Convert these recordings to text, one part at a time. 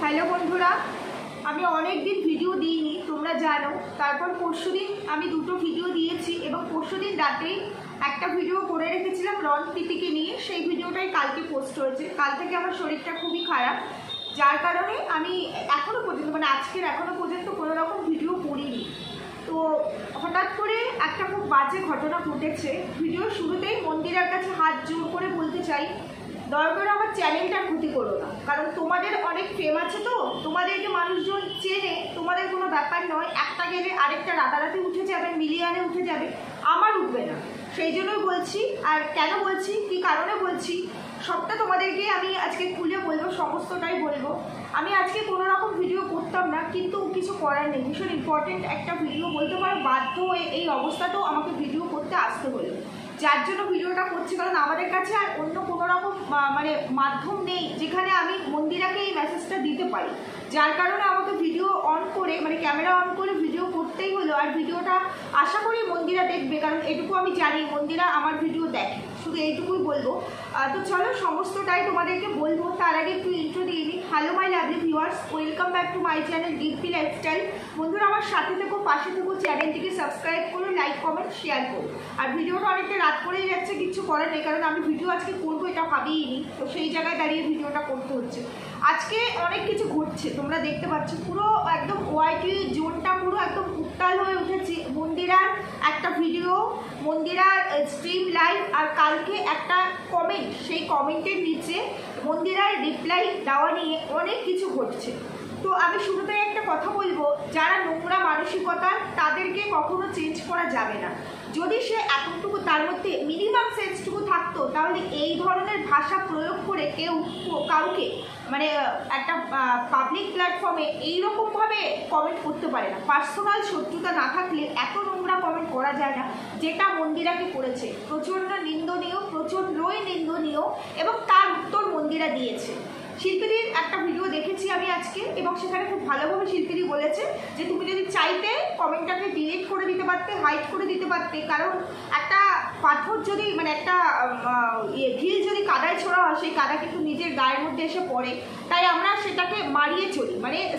Hello বন্ধুরা, আমি অনেক দিন ভিডিও দিইনি, তোমরা জানো। তারপর পরশুদিন আমি দুটো ভিডিও দিয়েছি এবং পরশুদিন রাতেই একটা ভিডিও করে রেখেছিলাম রণপ্রীতিকে নিয়ে। সেই ভিডিওটাই কালকে পোস্ট হয়েছে। কাল থেকে আমার শরীরটা খুবই খারাপ, যার কারণে আমি এখনও পর্যন্ত আজকের এখনও পর্যন্ত কোনো রকম ভিডিও করিনি। তো হঠাৎ করে একটা খুব বাজে ঘটনা ঘটেছে। ভিডিওর শুরুতেই মন্দিরের কাছে হাত জোর করে বলতে চাই, দয়া করে আমার চ্যানেলটা ক্ষতি করো না, কারণ তোমাদের অনেক ফেম আছে, তো তোমাদেরকে মানুষজন চেনে, তোমাদের কোনো ব্যাপার নয়। একটা গেলে আরেকটা রাতারাতি উঠে যাবে, মিলিয়নে উঠে যাবে, আমার উঠবে না। সেই জন্যই বলছি। আর কেন বলছি, কী কারণে বলছি, সবটা তোমাদেরকে আমি আজকে খুলে বলবো, সমস্তটাই বলবো। আমি আজকে কোনো রকম ভিডিও করতাম না, কিন্তু কিছু করার নেই, ভীষণ ইম্পর্টেন্ট একটা ভিডিও বলতে পারো, বাধ্য হয়ে এই অবস্থাতেও আমাকে ভিডিও করতে আসতে হলো, যার জন্য ভিডিওটা করছি। কারণ আমাদের কাছে আর অন্য কোনো রকম মাধ্যম নেই যেখানে আমি মন্দিরাকে এই মেসেজটা দিতে পারি, যার কারণে আমাকে ভিডিও অন করে ক্যামেরা অন করে ভিডিও করতেই হলো। আর ভিডিওটা আশা করি মন্দিরা দেখবে, কারণ এটুকু আমি জানি মন্দিরা আমার ভিডিও দেখে, শুধু এইটুকুই বলবো। তো চলো সমস্তটাই তোমাদেরকে বলবো। তার আগে একটু ইন্ট্রো দিয়ে নিই। Hello my lovely viewers, welcome back to my channel Dipti lifestyle. বন্ধুরা আমার সাথে থেকো, পাশে থেকো, চ্যানেলটিকে সাবস্ক্রাইব করো, লাইক কমেন্ট শেয়ার করো। আর ভিডিওটা অনেকটা রাত করেই যাচ্ছে, কিছু করার নেই, কারণ আমি ভিডিও আজকে করবো এটা ভাবিনি, তো সেই জায়গায় দাঁড়িয়ে ভিডিওটা করতে হচ্ছে। আজকে অনেক কিছু ঘটছে, তোমরা দেখতে পাচ্ছ, পুরো একদম ওয়াইটি জোনটা পুরো একদম উত্তাল হয়ে উঠেছে। মন্দিরার একটা ভিডিও, মন্দিরার স্ট্রিম লাইভ, আর কালকে একটা কমেন্ট, সেই কমেন্টের নিচে মন্দিরার রিপ্লাই দেওয়া নিয়ে অনেক কিছু ঘটছে। তো আমি শুরুতে একটা কথা বলবো, যারা নোংরা মানসিকতা তাদেরকে কখনো চেঞ্জ করা যাবে না। যদি সে এতটুকু তার মধ্যে মিনিমাম সেন্সটুকু থাকতো, তাহলে এই ধরনের ভাষা প্রয়োগ করে কেউ কাউকে একটা পাবলিক প্ল্যাটফর্মে এইরকমভাবে কমেন্ট করতে পারে না। পার্সোনাল শত্রুতা না থাকলে এত নোংরা কমেন্ট করা যায় না, যেটা মন্দিরাকে করেছে। প্রচণ্ড নিন্দনীয়, প্রচণ্ডই নিন্দনীয়, এবং তার উত্তর মন্দিরা দিয়েছে। শিল্পীর একটা ভিডিও দেখেছি আমি আজকে, এবং সেখানে খুব ভালোভাবে শিল্পী বলেছে যে তুমি যদি চাইতে কমেন্টটাকে ডিলিট করে দিতে পারতে, হাইড করে দিতে পারতে, কারণ একটা পাথর যদি একটা ঢিল যদি কাদায় ছোড়া হয়, সেই কাদা কিন্তু নিজের গায়ের মধ্যে এসে পড়ে, তাই আমরা সেটাকে মারিয়ে চলি,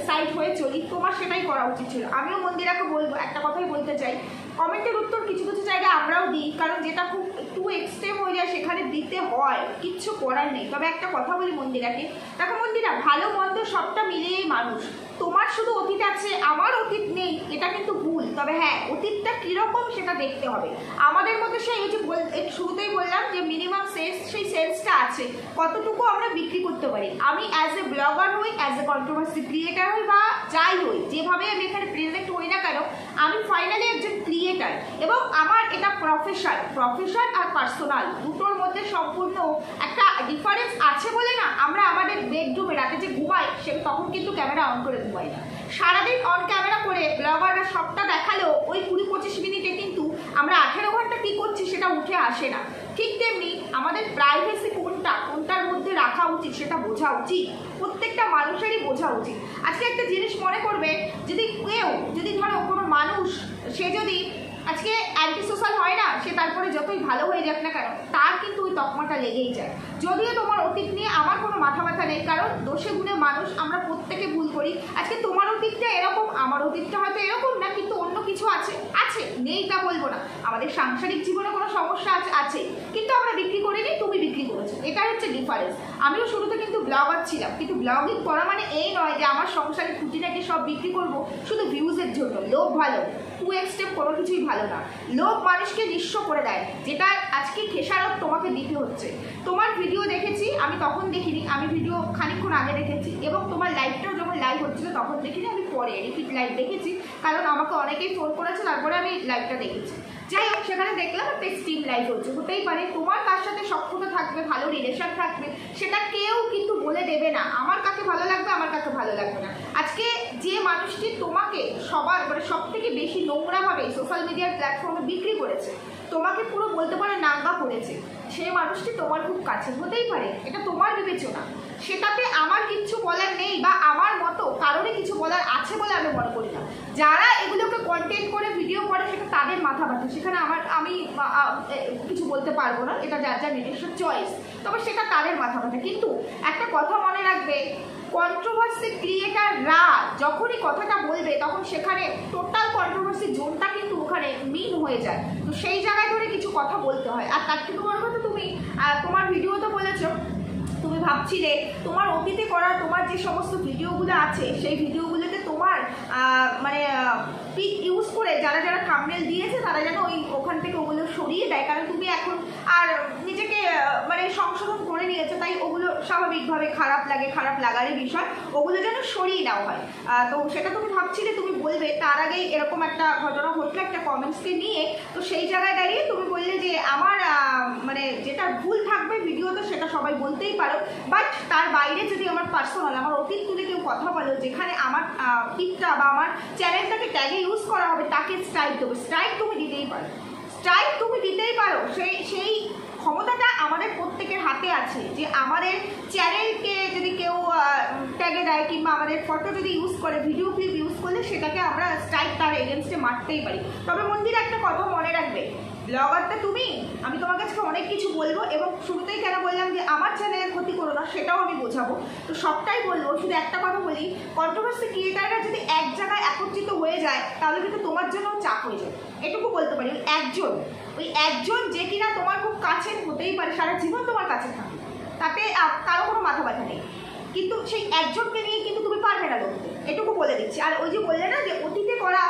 সাইড হয়ে চলি। তোমার সেটাই করা উচিত ছিল। আমিও মন্দিরাকে বলবো, একটা কথাই বলতে চাই, কমেন্টের উত্তর কিছু কিছু জায়গায় আমরাও দিই, কারণ যেটা খুব একটু এক্সট্রিম হয়ে যায় সেখানে দিতে হয়, কিচ্ছু করার নেই। তবে একটা কথা বলি মন্দিরাকে, দেখো মন্দিরা, ভালো মন্দ সবটা মিলিয়েই মানুষ। তোমার শুধু অতীত আছে, আমার অতীত নেই, এটা কিন্তু ভুল। তবে হ্যাঁ, অতীতটা কীরকম সেটা দেখতে হবে। আমাদের মধ্যে সেই শুরুতেই বললাম যে মিনিমাম সেন্স, সেই সেন্সটা আছে, কতটুকু আমরা বিক্রি করতে পারি। আমি অ্যাজ এ ব্লগার হই, অ্যাজ এ কন্ট্রোভার্সি ক্রিয়েটার হই, বা যাই হই, যেভাবে আমি এখানে প্রেজেন্ট হই না কেন, আমি ফাইনালি একজন ক্রিয়েটার, এবং আমার এটা প্রফেশন আর পার্সোনাল দুটোর মধ্যে সম্পূর্ণ একটা ডিফারেন্স আছে বলে না আমরা আমাদের বেডরুমে রাতে যে ঘুমাই, সে তখন কিন্তু ক্যামেরা অন করে ঘুমাই না। সারাদিন অন ক্যামেরা করে ব্লগাররা সবটা দেখালেও ওই 20-25 মিনিটে কিন্তু আমরা 18 ঘন্টা কী করছি সেটা উঠে আসে না। ঠিক তেমনি আমাদের প্রাইভেসি কোনটার মধ্যে রাখা উচিত সেটা বোঝা উচিত, প্রত্যেকটা মানুষেরই বোঝা উচিত। আজকে একটা জিনিস মনে করবে, যদি ধরো কোনো মানুষ, সে যদি আজকে অ্যান্টি সোশ্যাল হয় না, সে তারপরে যতই ভালো হয়ে যাক না কেন, তার কিন্তু ওই তকমাটা লেগেই যায়। যদিও তোমার অতীত নিয়ে আমার কোনো মাথা ব্যথা নেই, কারণ দোষে গুণে মানুষ, আমরা প্রত্যেকে ভুল করি। আজকে তোমার অতীতটা এরকম, আমার অতীতটা হয়তো এরকম না, কিন্তু অন্য কিছু আছে, নেই তা বলবো না। আমাদের সাংসারিক জীবনে কোনো সমস্যা আছে, কিন্তু আমরা বিক্রি করিনি, তুমি বিক্রি করেছো, এটাই হচ্ছে ডিফারেন্স। আমিও শুরুতে কিন্তু ব্লগার ছিলাম, কিন্তু ব্লগিং করা এই নয় যে আমার সংসারের খুঁটিনাটি সব বিক্রি করবো শুধু ভিউজের জন্য। লোভ ভালো, টু এক্সট্রিম কোনো কিছুই ভালো না। লোভ মানুষকে নিঃস্ব করে দেয়, যেটা আজকে খেসারত তোমাকে দিতে হচ্ছে। তোমার ভিডিও দেখেছি আমি, তখন দেখিনি, আমি ভিডিও খানিকক্ষণ আগে দেখেছি, এবং তোমার লাইভটাও যখন লাইভ হচ্ছিল তখন দেখিনি, আমি পরে রিপিট লাইভ দেখেছি, কারণ আমাকে অনেকেই ফোন করেছে, তারপরে আমি লাইভটা দেখেছি। যাই হোক, সেখানে দেখলাম একটা স্ট্রিম লাইভ হচ্ছে। হতেই পারে তোমার তার সাথে সক্ষতা থাকবে, ভালো রিলেশন থাকবে, সেটা কেউ কিন্তু বলে দেবে না আমার কাকে ভালো লাগবে, আমার কাকে ভালো লাগবে না। আজকে যে মানুষটি তোমাকে সবার সব থেকে বেশি নোংরাভাবে সোশ্যাল মিডিয়ার প্ল্যাটফর্মে বিক্রি করেছে, তোমাকে পুরো বলতে পারে নাঙ্গা করেছে, সেই মানুষটি তোমার খুব কাছে, হতেই পারে এটা তোমার বিবেচনা, সেটাতে আমার কিচ্ছু বলার নেই, বা আমার মতো কারোরই কিছু বলার আছে বলে আমি মনে করি না। যারা এগুলোকে কন্টেন্ট করে ভিডিও করে সেটা তাদের মাথা ব্যথা, সেখানে আমি কিছু বলতে পারবো না, এটা যার যার নিজস্ব চয়েস, তবে সেটা তাদের মাথা ব্যথা। কিন্তু একটা কথা মনে রাখবে, কন্ট্রোভার্সি ক্রিয়েটাররা যখনই কথাটা বলবে তখন সেখানে টোটাল কন্ট্রোভার্সি জোনটা কিন্তু ওখানে মিন হয়ে যায়। তো সেই জায়গায় ধরে কিছু কথা বলতে হয়। আর তার থেকে বড় কথা, তুমি তোমার ভিডিওতে বলেছো তুমি ভাবছিলে তোমার অতীতে করা তোমার যে সমস্ত ভিডিওগুলো আছে সেই ভিডিওগুলোতে তোমার মানে পিক ইউজ করে যারা যারা থাম্বনেল দিয়েছে তারা যেন ওখান থেকে ওগুলো সরিয়ে দেয়, কারণ তুমি এখন আর নিজেকে মানে সংশোধন করে নিয়েছো, তাই ওগুলো স্বাভাবিকভাবে খারাপ লাগারই বিষয়, ওগুলো যেন সরিয়ে নেওয়া হয়। তো সেটা তুমি ভাবছিলে তুমি বলবে, তার আগেই এরকম একটা ঘটনা ঘটলো একটা কমেন্টসকে নিয়ে। তো সেই জায়গায় দাঁড়িয়ে তুমি বললে যে আমার মানে যেটা ভুল থাকবে ভিডিওতে সেটা সবাই বলতেই পারো, বাট তার বাইরে যদি আমার পার্সোনাল আমার অতীত তুলে কেউ কথা বলো যেখানে আমার পিকটা বা আমার চ্যানেলটাকে ট্যাগে ইউজ করা হবে তাকে স্ট্রাইক দেবো। স্ট্রাইক তুমি দিতেই পারো, সেই ক্ষমতাটা আমাদের প্রত্যেকের হাতে আছে যে আমাদের চ্যানেলকে যদি কেউ ট্যাগে দেয় কিংবা আমাদের ফটো যদি ইউজ করে, ভিডিও ক্লিপ ইউজ করলে সেটাকে আমরা স্ট্রাইক তার এগেনস্টে মারতেই পারি। তবে মন্দিরে একটা কথা মনে রাখবে, ব্লগারটা তুমি, আমি তোমার কাছে অনেক কিছু বলবো এবং শুরুতেই কেন বললাম যে আমার চ্যানেলের ক্ষতি করো না সেটাও আমি বোঝাবো, তো সবটাই বলবো। শুধু একটা কথা বলি, কন্ট্রোভার্সি ক্রিয়েটাররা যদি এক জায়গায় একত্রিত হয়ে যায় তাহলে কিন্তু তোমার জন্য চাপ হয়ে যায়, এটুকু বলতে পারি। ওই একজন যে কিনা তোমার খুব কাছের হতেই পারে, সারা জীবন তোমার কাছে থাকে, তাতে কারো কোনো মাথা ব্যথা নেই, কিন্তু সেই একজনকে নিয়ে কিন্তু তুমি পারবে না লড়তে, এটুকু বলে দিচ্ছি। আর ওই যে বললে না যে অতীতে করা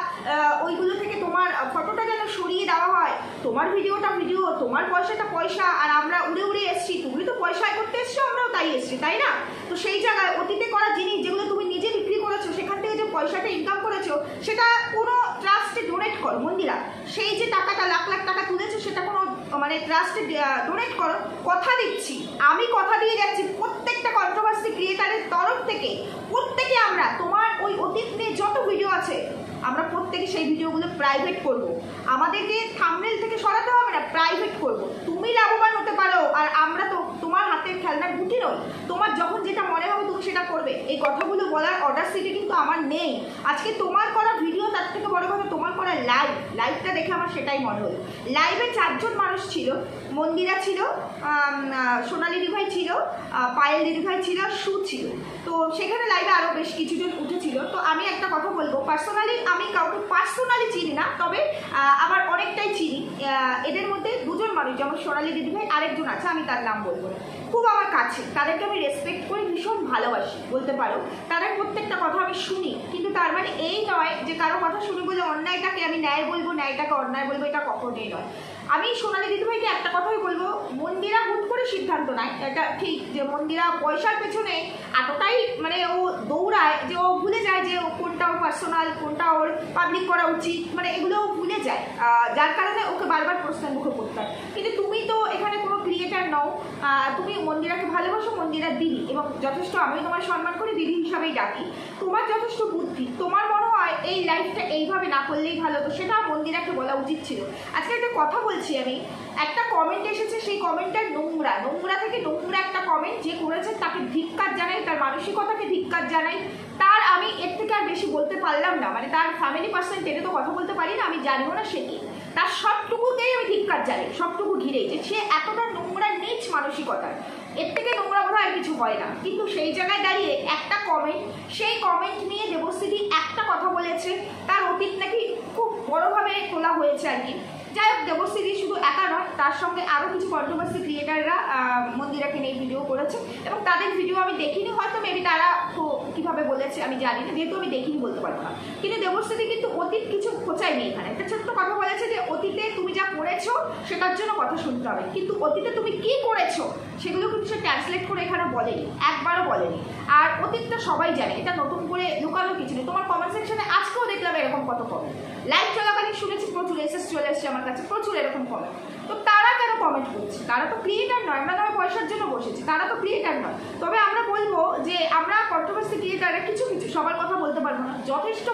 ওইগুলো থেকে তোমার ফটোটা যেন সরিয়ে দেওয়া হয়, তোমার ভিডিওটা ভিডিও, তোমার পয়সাটা পয়সা, আর আমরা উড়ে উড়ে এসছি, তুমি তো পয়সায় করতে এসছো, আমরাও তাই এসছি, তাই না? তো সেই জায়গায় অতীতে করা জিনিস যেগুলো তুমি নিজে বিক্রি করেছো, সেখান থেকে যে পয়সাটা ইনকাম করেছো সেটা কোনো ট্রাস্টে ডোনেট করো। মন্দিরা, সেই যে টাকাটা লাখ লাখ টাকা তুলেছো সেটা কোনো মানে ট্রাস্টে ডোনেট করো। কথা দিচ্ছি, আমি কথা দিয়ে যাচ্ছি, প্রত্যেকটা কন্ট্রোভার্সি ক্রিয়েটারের তরফ থেকে প্রত্যেকে আমরা তোমার ওই অতীত নিয়ে যত ভিডিও আছে আমরা প্রত্যেকে সেই ভিডিওগুলো প্রাইভেট করব। আমাদেরকে থাম্বনেল থেকে সরাতে হবে না, প্রাইভেট করব। তুমি লাভবান হতে পারো, আর আমরা তো তোমার হাতের খেলনার গুটি নই, তোমার যখন যেটা মনে হবে তুমি সেটা করবে। এই কথাগুলো বলার অডাসিটি কিন্তু আমার নেই। আজকে তোমার করা ভিডিও, তার থেকে বড় কথা তোমার করা লাইভটা দেখে আমার সেটাই মনে হলো। লাইভে 4 জন মানুষ ছিল, মন্দিরা ছিল, সোনালি দিদিভাই ছিল, পায়েল দিদিভাই ছিল, সু ছিল। তো সেখানে লাইভে আরও বেশ কিছুজন উঠেছিল। তো আমি একটা কথা বলবো, পার্সোনালি আমি কাউকে পার্সোনালি চিনি না, তবে আবার অনেকটাই চিনি। এদের মধ্যে 2 জন মানুষ, যেমন সোনালি দিদিভাই, আরেকজন আছে আমি তার নাম বলবো না, খুব আমার কাছে, তাদেরকে আমি রেসপেক্ট করি, ভীষণ ভালোবাসি বলতে পারো। তাদের প্রত্যেকটা কথা আমি শুনি, কিন্তু তার মানে এই নয় যে কারো কথা শুনি বলে অন্যায়টাকে আমি ন্যায় বলবো, ন্যায়টাকে অন্যায় বলবো, এটা কখনোই নয়। আমি সোনালি দিদিভাইকে একটা কথাই বলবো, মন্দিরা হুট করে সিদ্ধান্ত নেয়, এটা ঠিক যে মন্দিরা পয়সার পেছনে এতটাই মানে ও দৌড়ায় যে ও ভুলে যায় যে কোনটা ওর পার্সোনাল, কোনটা ওর পাবলিক করা উচিত, মানে এগুলো ভুলে যায়, যার কারণে ওকে বারবার প্রশ্নের মুখে পড়তে হয়। কিন্তু তুমি তো এখানে কোনো ক্রিয়েটার নও, তুমি মন্দিরাকে ভালোবাসো, মন্দিরার দিদি, এবং যথেষ্ট আমি তোমার সম্মান করি, দিদি হিসাবেই ডাকি। তোমার যথেষ্ট বুদ্ধি, তোমার মনে হয় এই লাইফটা এইভাবে না করলেই ভালো, তো সেটা মন্দিরাকে বলা উচিত ছিল। আজকে একটা কথা বলছি আমি, একটা কমেন্ট এসেছে, সেই কমেন্টটা নোংরা থেকে নোংরা একটা কমেন্ট যে করেছে তাকে ধিক্কার জানাই, তার মানসিকতাকে ধিক্কার জানাই। তার আমি এর থেকে আর বেশি বলতে পারলাম না, মানে তার ফ্যামিলি পার্সন টেনে তো কথা বলতে পারি না, আমি জানিও না সে কি, তার সবটুকুতেই আমি ধিক্কার জানাই, সবটুকু ঘিরেই যে সে এতটা নোংরা নিচ মানসিকতার, এর থেকে নোংরা বোধ হয় কিছু হয় না। কিন্তু সেই জায়গায় দাঁড়িয়ে একটা কমেন্ট, সেই কমেন্ট নিয়ে দেবশ্রী একটা কথা বলেছে, তার অতীত নাকি খুব বড়োভাবে তোলা হয়েছে আর কি। যাই হোক, দেবশ্রী শুধু একা নয়, তার সঙ্গে আরও কিছু কন্ট্রোভার্সি ক্রিয়েটাররা মন্দিরাকে নিয়ে ভিডিও করেছে, এবং তাদের ভিডিও আমি দেখিনি, হয়তো মেবি তারা তো কীভাবে বলেছে আমি জানি না, যেহেতু আমি দেখিনি বলতে পারবো না। কিন্তু দেবশ্রী কিন্তু অতীত কিছু খোঁচায়নি এখানে, একটা ছোট্ট কথা বলেছে যে অতীতে তুমি যা করেছো সেটার জন্য কথা শুনতে হবে, কিন্তু অতীতে তুমি কি করেছো সেগুলো কিন্তু সে ট্রান্সলেট করে এখানে বলেনি, একবারও বলেনি। আর অতীতটা সবাই জানে, এটা নতুন করে লুকানো কিছু নেই। তোমার কমেন্ট সেকশনে আজকেও দেখলাম এরকম কত কমেন্ট, লাইভ চলাকালীন শুনেছি প্রচুর চলে এসছে আমার কাছে, প্রচুর এরকম কমেন্ট। তো তারা কেন কমেন্ট করছে? তারা তো ক্রিয়েটার নয়, আমরা নয় পয়সার জন্য বসেছি, তারা তো ক্রিয়েটার নয়। তবে আমরা বলবো যে আমরা কন্ট্রোভার্সি ক্রিয়েটারে কিছু সবার কথা বলতে পারবো না, যথেষ্ট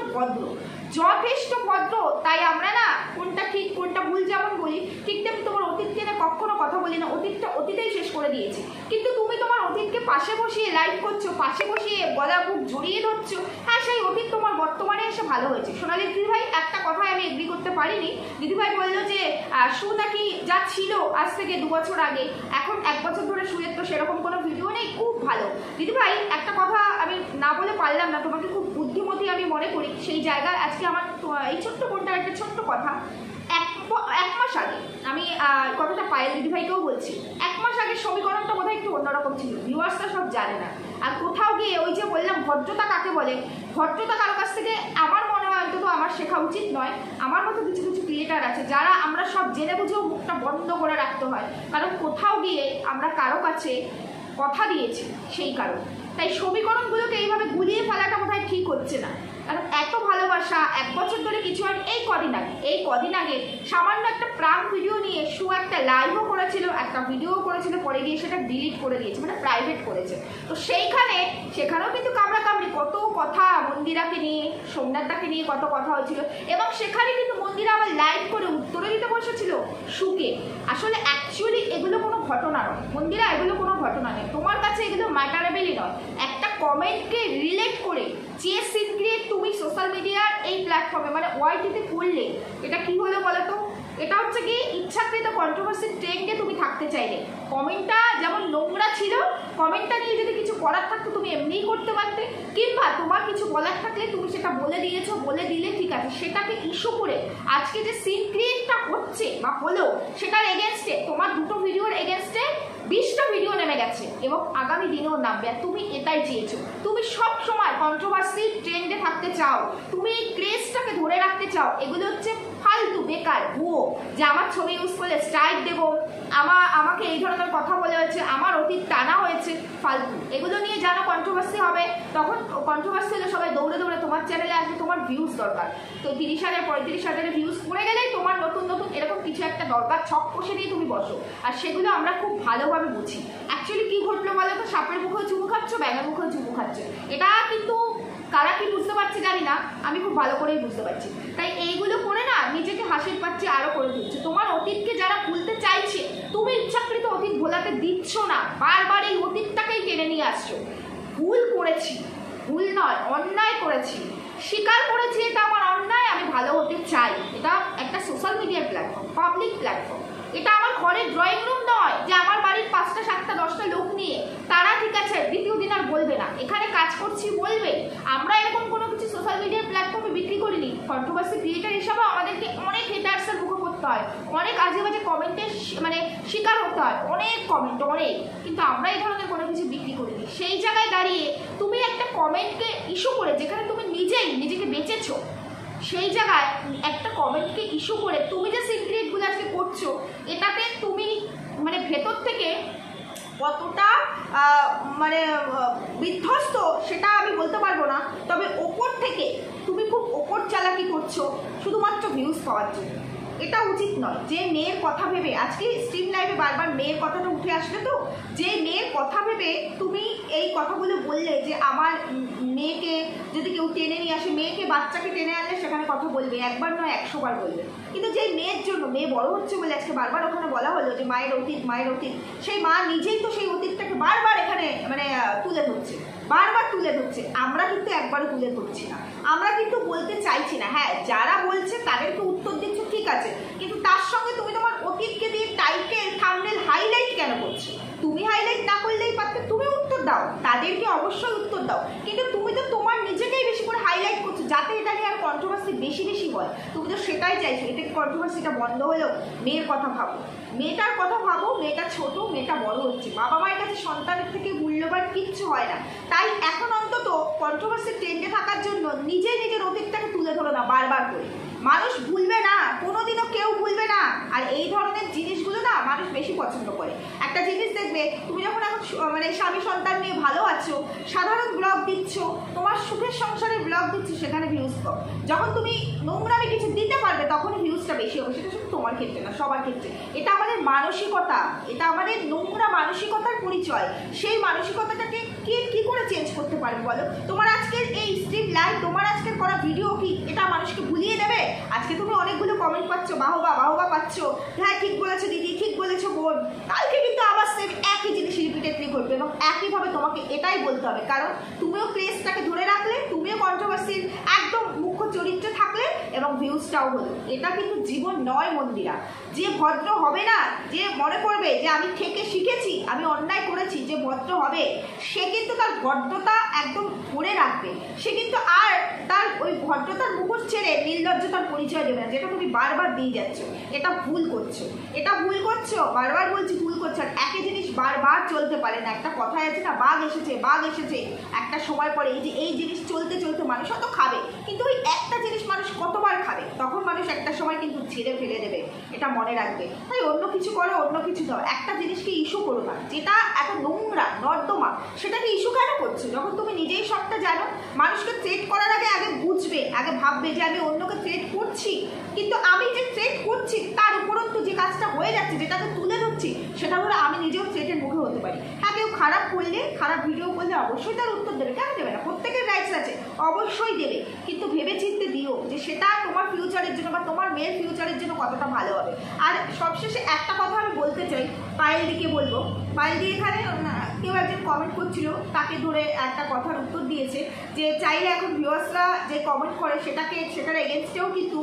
ভদ্র, তাই আমরা না কোনটা ঠিক কোনটা ভুল যেমন বলি, ঠিক তেমনি তোমার অতীতকে না কখনো কথা বলি না, অতীতটা অতীতেই শেষ করে দিয়েছি। কিন্তু তুমি তোমার অতীতকে পাশে বসিয়ে লাইভ করছো, পাশে বসিয়ে গলা বুক জড়িয়ে ধরছো, হ্যাঁ সেই অতীত তোমার বর্তমানে এসে ভালো হয়েছে। সোনালি দিদিভাই একটা কথায় আমি এগ্রি করতে পারিনি। দিদিভাই বললো যে শু নাকি যা ছিল আজ থেকে 2 বছর আগে, এখন 1 বছর ধরে শুয়ের তো সেরকম কোনো ভিডিও নেই, খুব ভালো। দিদিভাই একটা কথা আমি না বলে পারলাম না, তোমাকে খুব বুদ্ধিমতী আমি মনে করি, সেই জায়গায় আজকে আমার এই ছোট্ট বোনটার একটা ছোট্ট কথা। 1 মাস আগে আমি কথাটা পায়েল দিদিভাইকেও বলছি, 1 মাস আগে সমীকরণটা বোধহয় একটু অন্যরকম ছিল, ভিউয়ার্সটা সব জানে না। আর কোথাও গিয়ে ওই যে বললাম ভদ্রতা কাকে বলে, ভদ্রতা কারো কাছ থেকে আমার মনে হয় অন্তত আমার শেখা উচিত নয়। আমার মতো কিছু কিছু ক্রিয়েটার আছে যারা আমরা সব জেনে বুঝেও মুখটা বন্ধ করে রাখতে হয়, কারণ কোথাও গিয়ে আমরা কারো কাছে কথা দিয়েছি সেই কারণ। তাই সমীকরণগুলোকে এইভাবে গুলিয়ে ফেলাটা বোধহয় ঠিক হচ্ছে না, কারণ এত ভালোবাসা 1 বছর ধরে কিছু হয়। এই কদিন আগে সামান্য একটা প্রাঙ্ক ভিডিও নিয়ে শু একটা লাইভও করেছিল, একটা ভিডিও করেছিল, পরে গিয়ে সেটা ডিলিট করে দিয়েছে, মানে প্রাইভেট করেছে। তো সেখানেও কিন্তু কামড়াকামড়ি কত কথা, মন্দিরাকে নিয়ে, সোমনাথদাকে নিয়ে কত কথা হয়েছিল, এবং সেখানে কিন্তু মন্দিরা আবার লাইভ করে উত্তরে দিতে বসেছিল শুকে। আসলে অ্যাকচুয়ালি এগুলো কোনো ঘটনা নয় মন্দিরা, এগুলো কোনো ঘটনা নেই, তোমার কাছে এগুলো ম্যাটারেবলই নয়। একটা কমেন্টকে রিলেট করে যে সিন ক্রিয়েট তুমি সোশ্যাল মিডিয়ার এই প্ল্যাটফর্মে মানে ওয়াইটিতে করলে, এটা কি হলো বলো তো? এটা হচ্ছে কি ইচ্ছাকৃত কন্ট্রোভার্সির ট্রেন্ডে তুমি থাকতে চাইলে। কমেন্টটা যেমন নোংরা ছিল, কমেন্টটা নিয়ে যদি কিছু করার থাকতো তুমি এমনিই করতে পারতে, কিংবা তোমার কিছু বলার থাকলে তুমি সেটা বলে দিয়েছো, বলে দিলে ঠিক আছে, সেটাকে ইস্যু করে আজকে যে সিন ক্রিয়েটটা হচ্ছে বা হলো সেটার এগেনস্টে, তোমার 2টো ভিডিওর এগেনস্টে 20টা ভিডিও নেমে গেছে এবং আগামী দিনেও নামবে। আর তুমি এটাই চেয়েছো, তুমি সব সময় কন্ট্রোভার্সি ট্রেন্ডে থাকতে চাও, তুমি এই ক্রেজটাকে ধরে রাখতে চাও। এগুলো হচ্ছে ফালতু বেকার ভুয়ো, যে আমার ছবি ইউজ করলে স্ট্রাইক দেবো, আমাকে এই ধরনের কথা বলে হয়েছে, আমার অতীত টানা হয়েছে, ফালতু। এগুলো নিয়ে জানো কন্ট্রোভার্সি হবে, তখন কন্ট্রোভার্সি হলে সবাই দৌড়ে দৌড়ে তোমার চ্যানেলে আসবে, তোমার ভিউজ দরকার। তো 30,000 35,000 ভিউজ পড়ে গেলেই তোমার নতুন নতুন এরকম কিছু একটা দরকার, ছক কষে দিয়ে তুমি বসো। আর সেগুলো আমরা খুব ভালোভাবে বুঝি। অ্যাকচুয়ালি কি ঘটলো বলো তো? সাপের মুখেও চুমু খাচ্ছ, ব্যাঙের মুখেও চুমু খাচ্ছ। এটা কিন্তু কারা কি বুঝতে পারছে জানি না, আমি খুব ভালো করেই বুঝতে পারছি। তাই এইগুলো করে না নিজেকে হাসির পাচ্ছে আরো করে দিচ্ছে। তোমার অতীতকে যারা ভুলতে চাইছে, তুমি ইচ্ছাকৃত অতীত ভোলাতে দিচ্ছ না, বারবার এই অতীতটাকেই টেনে নিয়ে আসছো। ভুল করেছি, ভুল নয় অন্যায় করেছি, স্বীকার করেছি এটা আমার অন্যায়, আমি ভালো হতে চাই। এটা একটা সোশ্যাল মিডিয়ার প্ল্যাটফর্ম, পাবলিক প্ল্যাটফর্ম। এটা আমার ঘরের ড্রয়িং রুম নয় যে আমার বাড়ির 5টা 7টা 10টা লোক নিয়ে তারা ঠিক আছে দ্বিতীয় দিন আর বলবে না, এখানে কাজ করছি বলবে। আমরা এরকম কোনো কিছু সোশ্যাল মিডিয়ার প্ল্যাটফর্মে বিক্রি করিনি। কন্ট্রোভার্সি ক্রিয়েটার হিসাবে আমাদেরকে অনেক হেটার্সের মুখে পড়তে হয়, অনেক আজে বাজে কমেন্টের মানে শিকার হতে হয়, অনেক কমেন্ট অনেক, কিন্তু আমরা এই ধরনের কোনো কিছু বিক্রি করিনি। সেই জায়গায় দাঁড়িয়ে তুমি একটা কমেন্টকে ইস্যু করে, যেখানে তুমি নিজেকে বেঁচেছো, সেই জায়গায় একটা কমেন্টকে ইস্যু করে তুমি যে সিক্রেটগুলো আজকে করছো, এটাতে তুমি মানে ভেতর থেকে কতটা মানে বিধ্বস্ত সেটা আমি বলতে পারবো না, তবে ওপর থেকে তুমি খুব ওপর চালাকি করছো শুধুমাত্র ভিউজ পাওয়ার জন্য। এটা উচিত নয়। যে মেয়ের কথা ভেবে আজকে স্ট্রিম লাইভে বারবার মেয়ের কথাটা উঠে আসলে, তো যে মেয়ের কথা ভেবে তুমি এই কথাগুলো বললে যে আমার মেয়েকে যদি কেউ টেনে নিয়ে আসে, মেয়েকে বাচ্চাকে টেনে আনলে সেখানে কথা বলবে, একবার নয় 100 বার বলবে। কিন্তু যেই মেয়ের জন্য, মেয়ে বড় হচ্ছে বলে আজকে বারবার ওখানে বলা হলো যে মায়ের অতীত, সেই মা নিজেই তো সেই অতীতটাকে বারবার এখানে মানে বারবার তুলে ধরছে। আমরা কিন্তু একবারও তুলে ধরছি না, আমরা কিন্তু বলতে চাইছি না। হ্যাঁ, যারা বলছে তাদেরকে উত্তর দিচ্ছ ঠিক আছে, কিন্তু তার সঙ্গে তুমি তোমার অতীতকে দিয়ে টাইটেল থাম্বনেল হাইলাইট কেন করছো? তুমি হাইলাইট না করলেই পারতে, তুমি উত্তর দাও, তাদেরকে অবশ্যই উত্তর দাও, কিন্তু তুমি তো তোমার নিজেকেই বেশি করে হাইলাইট করছো যাতে এটা নিয়ে আর কন্ট্রোভার্সি বেশি হয়। তুমি তো সেটাই চাইছো, এটা কন্ট্রোভার্সিটা বন্ধ হলো। মেয়ের কথা ভাবো, মেয়েটার কথা ভাবো, মেয়েটা ছোট, মেয়েটা বড় হচ্ছে, বাবা মায়ের কাছে সন্তানের থেকে মূল্যবান কিচ্ছু হয় না। তাই এখন অন্তত কন্ট্রোভার্সি ট্রেন্ডে থাকার জন্য নিজের অতীতটাকে তুলে ধরো না বারবার করে। মানুষ ভুলবে না, কোনোদিনও কেউ ভুলবে না। আর এই ধরনের জিনিসগুলো না মানুষ বেশি পছন্দ করে। একটা জিনিস দেখবে, তুমি যখন এখন মানে স্বামী সন্তান নিয়ে ভালো আছো, সাধারণ ব্লগ দিচ্ছ, তোমার সুখের সংসারে ব্লগ দিচ্ছ, সেখানে ভিউজ কম। যখন তুমি নোংরামে কিছু দিতে পারবে তখনই ভিউজটা বেশি হবে। সেটা শুধু তোমার ক্ষেত্রে না, সবার ক্ষেত্রে। এটা আমাদের মানসিকতা, এটা আমাদের নোংরা মানসিকতার পরিচয়। সেই মানসিকতাটাকে কে কি করে চেঞ্জ করতে পারবে বলো? তোমার আজকের এই স্ট্রিম লাইভ, তোমার আজকের করা ভিডিও কি এটা মানুষকে ভুলিয়ে দেবে? আজকে তুমি অনেকগুলো কমেন্ট পাচ্ছ, বাহবা পাচ্ছ, হ্যাঁ ঠিক বলেছো দিদি, ঠিক বলেছো বোন, কালকে কিন্তু আবার সেম একই জিনিস রিপিটেডলি ঘটবে এবং একইভাবে তোমাকে এটাই বলতে হবে। কারণ তুমিও ক্রেজটাকে ধরে রাখলে, তুমিও কন্ট্রোভার্সির একদম ভিউজটাও হলো। এটা কিন্তু জীবন নয় মন্দিরা। যে ভদ্র হবে না, যে মনে করবে যে আমি থেকে শিখেছি, আমি অন্যায় করেছি, যে ভদ্র হবে সে কিন্তু তার ভদ্রতা একদম ধরে রাখবে। সে কিন্তু আর তার ওই ভদ্রতার মুখোশ ছেড়ে নির্লজ্জতার পরিচয় দেবে না, যেটা তুমি বারবার দিয়ে যাচ্ছ। এটা ভুল করছো, এটা ভুল করছো, বারবার বলছি ভুল করছো। আর একই জিনিস বারবার চলতে পারে না। একটা কথায় আছে না, বাঘ এসেছে, একটা সময় পরে এই জিনিস চলতে চলতে মানুষ হয়তো খাবে, কিন্তু ওই একটা জিনিস মানুষ কতবার খাবে, তখন মানুষ একটা সময় কিন্তু ছেড়ে ফেলে দেবে। এটা মনে রাখবে। তাই অন্য কিছু করো, অন্য কিছু দাও, একটা জিনিসকে ইস্যু করো না। যেটা এত নোংরা নর্দমা সেটাকে ইস্যু কেন করছো? যখন তুমি নিজেই সবটা জানো। মানুষকে থ্রেট করার আগে বুঝবে, আগে ভাববে যে আমি অন্যকে থ্রেট করছি, কিন্তু আমি যে থ্রেট করছি তার উপরন্তু যে কাজটা হয়ে যাচ্ছে, যেটাকে তুলে ধরছি, সেটা হলো আমি নিজেও থ্রেটের মুখে হতে পারি। হ্যাঁ, কেউ খারাপ করলে, খারাপ ভিডিও করলে অবশ্যই তার উত্তর দেবে, কেন দেবে না? প্রত্যেকের রাইটস আছে, অবশ্যই দেবে, কিন্তু ভেবে চিন্তে দিও যে সেটা তোমার ফিউচারের জন্য বা তোমার মেয়ের ফিউচারের জন্য কতটা ভালো হবে। আর সবশেষে একটা কথা আমি বলতে চাই, পায়েলদিকে বলবো। পায়েলদি এখানে কেউ একজন কমেন্ট করছিল, তাকে ধরে একটা কথার উত্তর দিয়েছে যে চাইলে এখন ভিউয়ার্সরা যে কমেন্ট করে সেটার এগেনস্টেও কিন্তু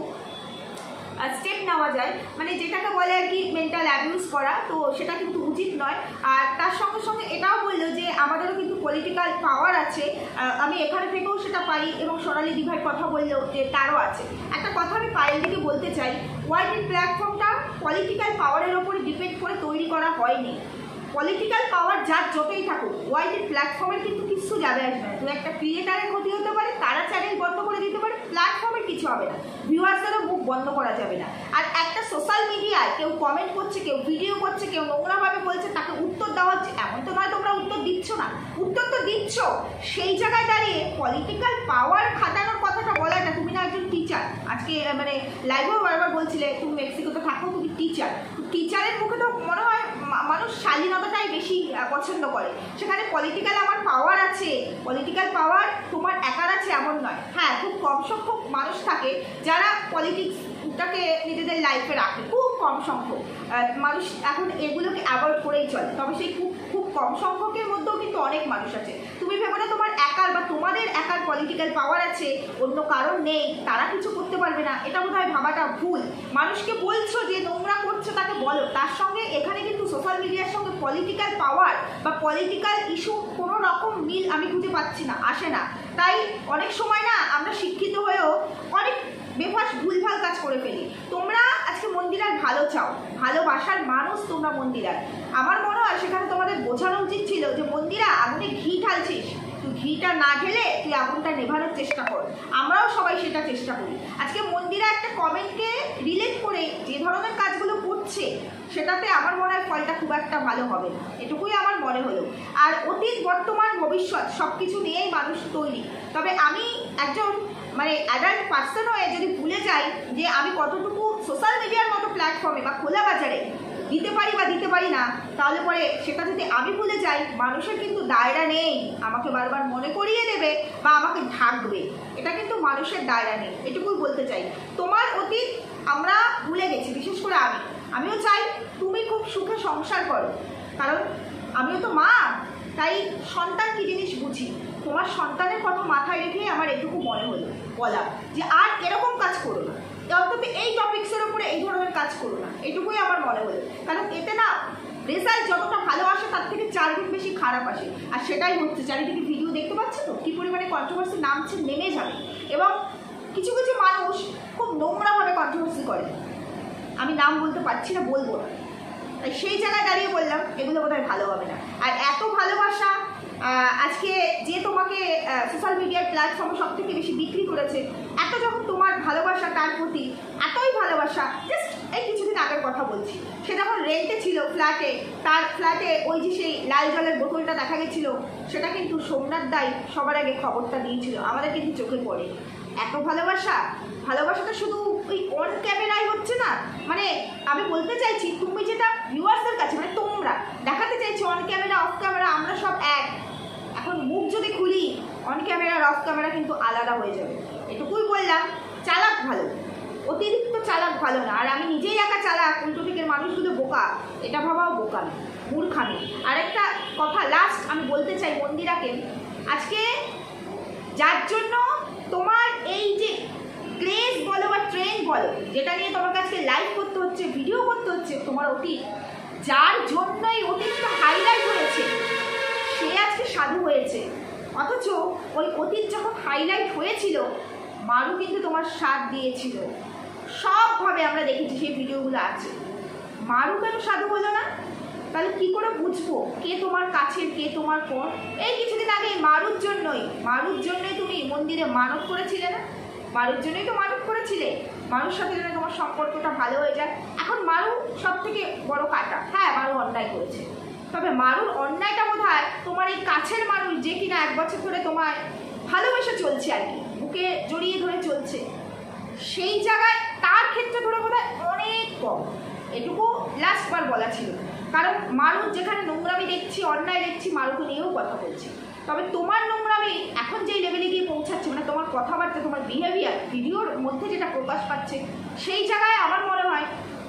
স্টেপ নেওয়া যায়, মানে যেটাকে বলে আর কি মেন্টাল অ্যাবিউজ করা, তো সেটা কিন্তু উচিত নয়। আর তার সঙ্গে সঙ্গে এটাও বললো যে আমাদেরও কিন্তু পলিটিক্যাল পাওয়ার আছে, আমি এখানে থেকেও সেটা পারি, এবং সোনালী দিভার কথা বললো যে তারও আছে। একটা কথা আমি পায়েলদিকে বলতে চাই, ওয়াইটি প্ল্যাটফর্মটা পলিটিক্যাল পাওয়ারের ওপরে ডিপেন্ড করে তৈরি করা হয়নি। পলিটিক্যাল পাওয়ার যার যতই থাকুক, ওয়াইটি প্ল্যাটফর্মের কিন্তু কিছু যাবে আসবে না। তো একটা ক্রিয়েটারের ক্ষতি হতে পারে, তারা চ্যানেল বন্ধ করে দিতে পারে, প্ল্যাটফর্মের কিছু হবে না, ভিউয়ার্সদেরও মুখ বন্ধ করা যাবে না। আর একটা সোশ্যাল মিডিয়ায় কেউ কমেন্ট করছে, কেউ ভিডিও করছে, কেউ নোংরাভাবে বলছে, তাকে উত্তর দেওয়া হচ্ছে, এমন তো নয় তোমরা উত্তর দিচ্ছ না, উত্তর তো দিচ্ছ। সেই জায়গায় দাঁড়িয়ে পলিটিক্যাল পাওয়ার খাটানোর কথাটা বলাটা, তুমি না একজন টিচার, আজকে মানে লাইভেও বারবার বলছিলে তুমি মেক্সিকোতে থাকো, তুমি টিচার, টিচারের মুখে তো মনে হয় মানুষ শালীনতাটাই বেশি পছন্দ করে। সেখানে পলিটিক্যাল আমার পাওয়ার আছে, পলিটিক্যাল পাওয়ার তোমার একার আছে এমন নয়। হ্যাঁ, খুব কম সংখ্যক মানুষ থাকে যারা পলিটিক্সটাকে নিজেদের লাইফে রাখে, খুব কম সংখ্যক মানুষ এখন এগুলোকে অ্যাভয়েড করেই চলে। তবে সেই খুব কম সংখ্যকের মধ্যেও কিন্তু অনেক মানুষ আছে। তুমি ভেবো না তোমার একার বা তোমাদের একার পলিটিক্যাল পাওয়ার আছে, অন্য কারণ নেই, তারা কিছু করতে পারবে না, এটা বোধহয় ভাবাটা ভুল। মানুষকে বলছো যে নোংরা করছে তাকে বলো, তার সঙ্গে এখানে কিন্তু সোশ্যাল মিডিয়ার সঙ্গে পলিটিক্যাল পাওয়ার বা পলিটিক্যাল ইস্যু কোনো রকম মিল আমি খুঁজে পাচ্ছি না, আসে না। তাই অনেক সময় না আমরা শিক্ষিত হয়েও অনেক বেফাস ভুলভাল কাজ করে ফেলি। তোমরা আজকে মন্দিরার ভালো চাও, ভালোবাসার মানুষ তোমরা মন্দিরার। আমার মনে হয় সেখানে তোমাদের বোঝানো উচিত ছিল যে মন্দিরা আগুনে ঘি ঢালছিস, তুই ঘিটা না ঢেলে তুই আগুনটা নেভানোর চেষ্টা কর। আমরাও সবাই সেটা চেষ্টা করি। আজকে মন্দিরা একটা কমেন্টকে রিলেট করে যে ধরনের কাজগুলো করছে, সেটাতে আমার মনে হয় ফলটা খুব একটা ভালো হবে না, এটুকুই আমার মনে হলো। আর অতীত বর্তমান ভবিষ্যৎ সব কিছু নিয়েই মানুষ তৈরি। তবে আমি একজন মানে অ্যাডাল্ট পার্সন হয়ে যদি ভুলে যাই যে আমি কতটুকু সোশ্যাল মিডিয়ার মতো প্ল্যাটফর্মে বা খোলা বাজারে দিতে পারি বা দিতে পারি না, তাহলে পরে সেটা যদি আমি ভুলে যাই, মানুষের কিন্তু দায়রা নেই আমাকে বারবার মনে করিয়ে দেবে বা আমাকে ঢাকবে, এটা কিন্তু মানুষের দায়রা নেই, এটুকুই বলতে চাই। তোমার অতীত আমরা ভুলে গেছি, বিশেষ করে আমিও চাই তুমি খুব সুখে সংসার করো, কারণ আমিও তো মা, তাই সন্তান কি জিনিস বুঝি। তোমার সন্তানের কথা মাথায় রেখে আমার এটুকু মনে হলো বলা যে আর এরকম কাজ করো না, অন্তত এই টপিক্সের উপরে এই ধরনের কাজ করো না, এটুকুই আমার মনে হলো। কারণ এতে না রেজাল্ট যতটা ভালো আসে তার থেকে 4 গুণ বেশি খারাপ আসে, আর সেটাই হচ্ছে। চারিদিকে ভিডিও দেখতে পাচ্ছ তো কী পরিমাণে কন্ট্রোভার্সি নামছে, নেমে যাবে, এবং কিছু কিছু মানুষ খুব নোংরাভাবে কন্ট্রোভার্সি করে, আমি নাম বলতে পারছি না, বলবো না, তাই সেই জায়গায় দাঁড়িয়ে বললাম এগুলো বোধহয় ভালো হবে না। আর এত ভালোবাসা আজকে যে তোমাকে সোশ্যাল মিডিয়ার প্ল্যাটফর্মে সব থেকে বেশি বিক্রি করেছে, এত যখন তোমার ভালোবাসা তার প্রতি, এতই ভালোবাসা, জাস্ট এই কিছুদিন আগের কথা বলছি, সে যখন রেন্টে ছিল ফ্ল্যাটে, তার ফ্ল্যাটে ওই যে সেই লাল জলের বোতলটা দেখা গেছিল, সেটা কিন্তু সোমনাথ দাই সবার আগে খবরটা দিয়েছিল, আমাদের কিন্তু চোখে পড়ে। এত ভালোবাসাটা শুধু ওই অন ক্যামেরায় হচ্ছে না, মানে আমি বলতে চাইছি তুমি যেটা ভিউয়ার্সদের কাছে মানে তোমরা দেখাতে চাইছো অন ক্যামেরা অফ ক্যামেরা আমরা সব এক, এখন মুখ যদি খুলি অন ক্যামেরা আর অফ ক্যামেরা কিন্তু আলাদা হয়ে যাবে, এটুকুই বললাম। চালাক ভালো, অতিরিক্ত চালাক ভালো না। আর আমি নিজেই একা চালাক, উল্টো দিকের মানুষগুলো বোকা, এটা ভাবাও বোকা, মূর্খামি। আরেকটা কথা লাস্ট আমি বলতে চাই মন্দিরাকে, আজকে যার জন্য তোমার এই যে ক্রেজ বলো বা ট্রেন্ড বলো, যেটা নিয়ে তোমার কাছে লাইভ করতে হচ্ছে, ভিডিও করতে হচ্ছে, তোমার অতীত, যার জন্য এই অতীতটা হাইলাইট হয়েছে সে আজকে সাধু হয়েছে। অথচ ওই অতীত যখন হাইলাইট হয়েছিল মারু কিন্তু তোমার সাথ দিয়েছিল, সবভাবে আমরা দেখেছি, সেই ভিডিওগুলো আছে। মারু কেন সাধু হলো না? তাহলে কি করে বুঝবো কে তোমার কাছের কে তোমার পর? এই কিছুদিন আগে মারুর জন্যই তুমি মন্দিরে মানত করেছিলে না? মারুর জন্যই তো মানত করেছিলে, মারুর সাথে যেন তোমার সম্পর্কটা ভালো হয়ে যায়। এখন মারু সব থেকে বড় কাটা। হ্যাঁ, মারু অন্যায় করেছে, তবে মারুর অন্যায়টা বোধহয় তোমার এই কাছের মানুষ যে কিনা 1 বছর ধরে তোমায় ভালোবেসে চলছে, আর কি বুকে জড়িয়ে ধরে চলছে, সেই জায়গায় তার ক্ষেত্রে ধরে বোধহয় অনেক কম। এটুকু লাস্টবার বলা ছিল, কারণ মারুর যেখানে নোংরামি দেখছি, অন্যায় দেখছি, মারুকে নিয়েও কথা বলছি। তবে তোমার নোংরামি এখন যেই লেভেলে গিয়ে পৌঁছাচ্ছে, মানে তোমার কথাবার্তা, তোমার বিহেভিয়ার ভিডিওর মধ্যে যেটা প্রকাশ পাচ্ছে, সেই জায়গায় আমার মনে হয়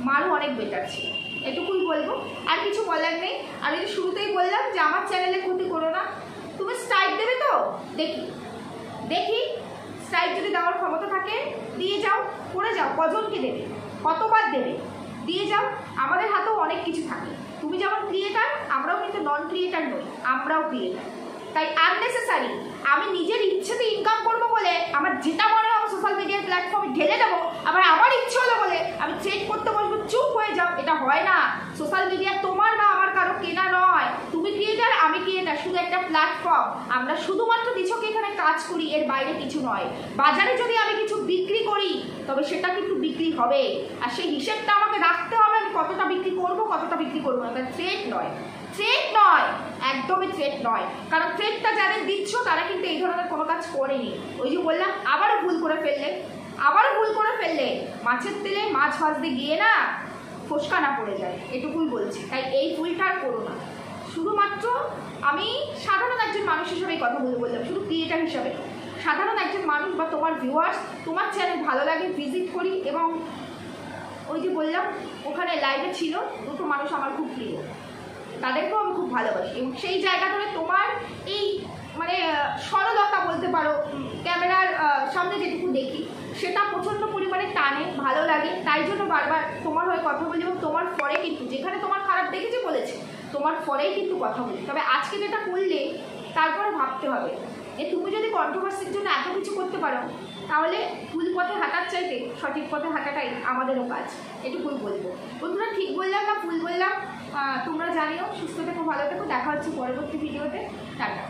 মারু অনেক বেটার ছিল। এটুকুই বলবো, আর কিছু বলার নেই। আমি যে শুরুতেই বললাম যে আমার চ্যানেলে ক্ষতি করো না। তুমি স্ট্রাইক দেবে তো দেখি স্ট্রাইক যদি দেওয়ার ক্ষমতা থাকে দিয়ে যাও, করে যাও। কজনকে দেবে, কতবার দেবে, দিয়ে যাও। আমাদের হাতেও অনেক কিছু থাকে। তুমি যেমন ক্রিয়েটার, আমরাও কিন্তু নন ক্রিয়েটার নই, আমরাও ক্রিয়েটার। তাই আননেসেসারি আমি নিজের ইচ্ছেতে ইনকাম করবো বলে আমার যেটা মনে হয় সোশ্যাল মিডিয়ার প্ল্যাটফর্মে ঢেলে দেবো, আবার আমার ইচ্ছে হলো বলে আমি ট্রেড করতে বসবো, চুপ হয়ে যাও, এটা হয় না। সোশ্যাল মিডিয়া তোমার বা আমার কারো কেনা নয়। তুমি ক্রিয়েটার, আমি ক্রিয়েটার, শুধু একটা প্ল্যাটফর্ম। আমরা শুধুমাত্র নিছকে এখানে কাজ করি, এর বাইরে কিছু নয়। বাজারে যদি আমি কিছু বিক্রি করি তবে সেটা কিন্তু বিক্রি হবে, আর সেই হিসেবটা আমাকে রাখতে হবে, আমি কতটা বিক্রি করবো কতটা বিক্রি করবো না। ট্রেড নয়, একদমই ট্রেড নয়। কারণ ট্রেডটা যাদের দিচ্ছ তারা কিন্তু এই ধরনের কোনো কাজ করেনি। ওই যে বললাম, আবারও ভুল করে ফেললে মাছের তেলে মাছ ভাজতে গিয়ে না ফোসকা না পড়ে যায়, এটুকুই বলছি। তাই এই ভুলটা আর করো না। শুধুমাত্র আমি সাধারণ একজন মানুষ হিসেবেই কথা বললাম, শুধু ক্রিয়েটার হিসাবে। সাধারণ একজন মানুষ বা তোমার ভিউয়ার্স, তোমার চ্যানেল ভালো লাগে ভিজিট করি, এবং ওই যে বললাম ওখানে লাইভে ছিল 2টো মানুষ আমার খুব প্রিয়, তাদেরকেও আমি খুব ভালোবাসি। এবং সেই জায়গা ধরে তোমার এই মানে সরলতা বলতে পারো, ক্যামেরার সামনে যেটুকু দেখি সেটা প্রচণ্ড পরিমাণে টানে, ভালো লাগে। তাই জন্য বারবার তোমার হয়ে কথা বলি, এবং তোমার পরে কিন্তু যেখানে তোমার খারাপ দেখেছি বলেছি, তোমার পরেই কিন্তু কথা বলি। তবে আজকে যেটা করলে তারপরে ভাবতে হবে যে তুমি যদি কন্ট্রোভার্সির জন্য এত কিছু করতে পারো, তাহলে ভুল পথে হাঁটার চাইতে সঠিক পথে হাঁটাটাই আমাদেরও কাজ, এটুকুই বলবো। বন্ধুরা, ঠিক বললাম না ভুল বললাম তোমরা জানিও। সুস্থ থেকো, ভালো থেকো, দেখা হচ্ছে পরবর্তী ভিডিওতে। টাটা।